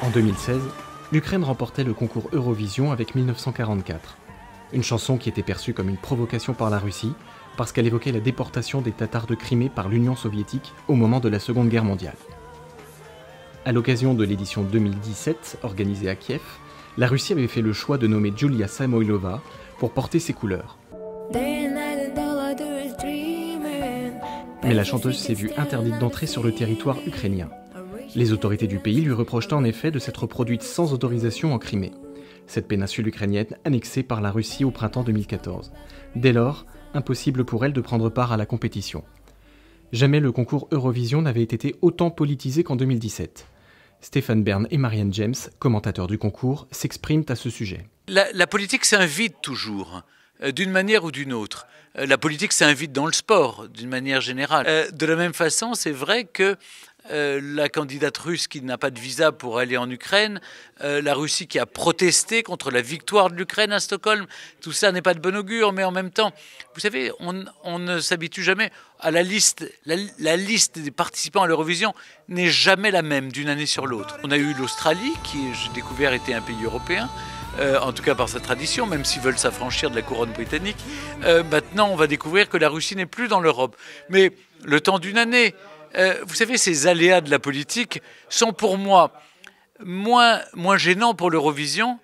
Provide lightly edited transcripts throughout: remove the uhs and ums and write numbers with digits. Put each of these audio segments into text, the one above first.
En 2016, l'Ukraine remportait le concours Eurovision avec 1944. Une chanson qui était perçue comme une provocation par la Russie, parce qu'elle évoquait la déportation des Tatars de Crimée par l'Union soviétique au moment de la Seconde Guerre mondiale. À l'occasion de l'édition 2017, organisée à Kiev, la Russie avait fait le choix de nommer Julia Samoylova pour porter ses couleurs. Mais la chanteuse s'est vue interdite d'entrer sur le territoire ukrainien. Les autorités du pays lui reprochent en effet de s'être produite sans autorisation en Crimée, cette péninsule ukrainienne annexée par la Russie au printemps 2014. Dès lors, impossible pour elle de prendre part à la compétition. Jamais le concours Eurovision n'avait été autant politisé qu'en 2017. Stéphane Bern et Marianne James, commentateurs du concours, s'expriment à ce sujet. La politique s'invite toujours, d'une manière ou d'une autre. La politique s'invite dans le sport, d'une manière générale. De la même façon, c'est vrai que la candidate russe qui n'a pas de visa pour aller en Ukraine, la Russie qui a protesté contre la victoire de l'Ukraine à Stockholm, tout ça n'est pas de bon augure, mais en même temps, vous savez, on ne s'habitue jamais à la liste. La liste des participants à l'Eurovision n'est jamais la même d'une année sur l'autre. On a eu l'Australie, qui, j'ai découvert, était un pays européen, en tout cas par sa tradition, même s'ils veulent s'affranchir de la couronne britannique. Maintenant, on va découvrir que la Russie n'est plus dans l'Europe. Mais le temps d'une année, vous savez, ces aléas de la politique sont pour moi moins gênants pour l'Eurovision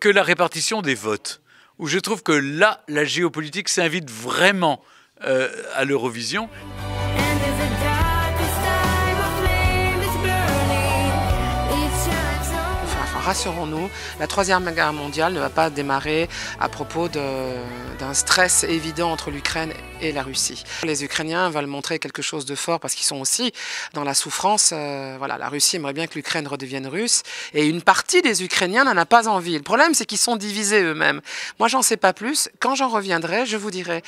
que la répartition des votes, où je trouve que là, la géopolitique s'invite vraiment à l'Eurovision. Rassurons-nous, la Troisième Guerre mondiale ne va pas démarrer à propos d'un stress évident entre l'Ukraine et la Russie. Les Ukrainiens veulent montrer quelque chose de fort parce qu'ils sont aussi dans la souffrance. Voilà, la Russie aimerait bien que l'Ukraine redevienne russe et une partie des Ukrainiens n'en a pas envie. Le problème, c'est qu'ils sont divisés eux-mêmes. Moi, j'en sais pas plus. Quand j'en reviendrai, je vous dirai.